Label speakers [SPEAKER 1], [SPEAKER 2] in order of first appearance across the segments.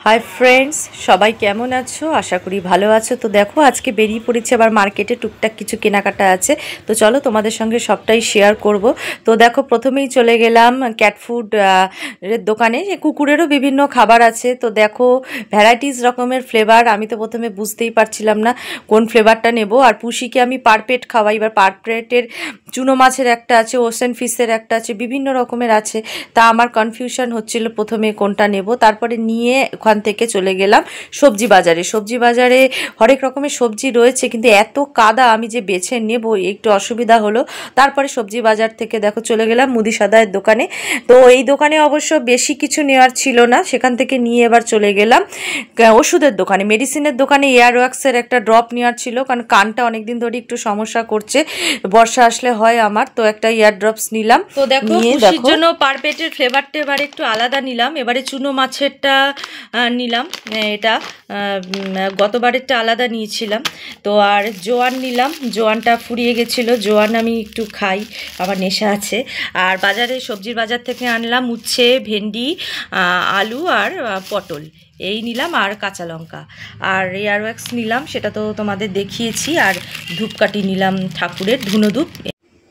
[SPEAKER 1] Hi friends सबाई केमन आछो आशा करी भालो आछो। तो देखो आज के बेरिये पड़ेछि आबार मार्केटे टुकटाक किछु केनाकाटा आछे, तो चलो तोमादेर संगे सबटाई शेयर करब। तो देखो प्रथमेई चले गेलाम कैट फूड एर दोकाने, कुकुरेरो विभिन्न खाबार आछे। तो देखो भ্যারাইটিস रकमेर फ्लेवर, आमी तो प्रथमे बुझतेई पारछिलाम ना कोन फ्लेवरटा नेब। और पुषिके आमी पार पेट खावाई, एबार पार पेटेर चुनो माछेर एकटा आछे, ओशन फिशेर एकटा आछे, विभिन्न रकमेर आछे। ता आमार कनफिउशन हच्छिलो प्रथमे कोनटा नेब। तारपरे निये ओखान থেকে চলে গেলাম সবজি বাজারে। সবজি বাজারে হরেক রকমের সবজি রয়েছে, কিন্তু এত কাদা আমি যে বেছে নেব একটু অসুবিধা হলো। তারপরে সবজি বাজার থেকে দেখো চলে গেলাম মুদি সাদায়ের দোকানে। তো এই দোকানে অবশ্য বেশি কিছু নেওয়ার ছিল না, সেখান থেকে নিয়ে এবার চলে গেলাম ওষুধের দোকানে, মেডিসিনের দোকানে। এয়ারওয়াক্সের একটা ড্রপ নেওয়ার ছিল, কারণ কানটা অনেকদিন ধরে একটু সমস্যা করছে, বর্ষা আসলে হয় আমার। তো একটা ইয়ার ড্রপস নিলাম। তো দেখো খুশির জন্য পারপেটের ফ্লেভারটা এবারে একটু আলাদা নিলাম। এবারে চুনো মাছেরটা নিলাম, এটা গতবারেরটা আলাদা নিয়েছিলাম। তো আর জোয়ান নিলাম, জোয়ানটা ফুরিয়ে গেছিলো। জোয়ান আমি একটু খাই, আমার নেশা আছে। আর বাজারে সবজির বাজার থেকে আনলাম উচ্ছে, ভেন্ডি, আলু আর পটল, এই নিলাম। আর কাঁচা লঙ্কা আর এয়ারওয়াক্স নিলাম, সেটা তো তোমাদের দেখিয়েছি। আর ধূপকাঠি নিলাম ঠাকুরের, ধুনো ধূপ।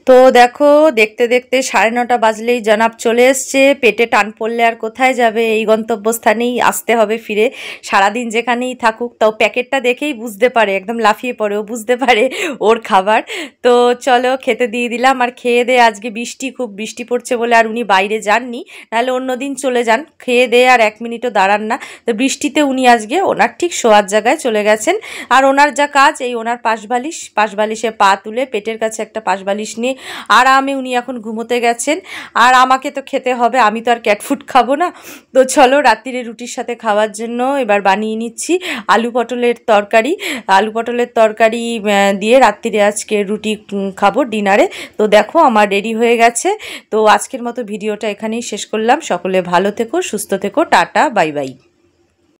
[SPEAKER 1] তো দেখো দেখতে দেখতে 9:30 বাজলেই জনাব চলে এসছে। পেটে টান পড়লে আর কোথায় যাবে, এই গন্তব্যস্থানেই আসতে হবে ফিরে। সারাদিন যেখানেই থাকুক, তাও প্যাকেটটা দেখেই বুঝতে পারে, একদম লাফিয়ে পড়ে, ও বুঝতে পারে ওর খাবার। তো চলো খেতে দিয়ে দিলাম। আর খেয়ে দিয়ে আজকে খুব বৃষ্টি পড়ছে বলে আর উনি বাইরে যাননি, নাহলে অন্যদিন চলে যান। খেয়ে দিয়ে আর 1 মিনিটও দাঁড়ান না। তো বৃষ্টিতে উনি আজকে ওনার ঠিক শোয়ার জায়গায় চলে গেছেন। আর ওনার যা কাজ, এই ওনার পাশবালিশে পা তুলে পেটের কাছে একটা পাশবালিশ নিয়ে আরামে উনি এখন ঘুমোতে গেছেন। আর আমাকে তো খেতে হবে, আমি তো আর ক্যাট ফুড খাবো না। তো চলো রাত্রিরে রুটির সাথে খাওয়ার জন্য এবার বানিয়ে নিচ্ছি আলু পটলের তরকারি দিয়ে রাত্রিরে আজকে রুটি খাবো ডিনারে। তো দেখো আমার রেডি হয়ে গেছে। তো আজকের মতো ভিডিওটা এখানেই শেষ করলাম। সকলে ভালো থেকো, সুস্থ থেকো, টাটা, বাই বাই।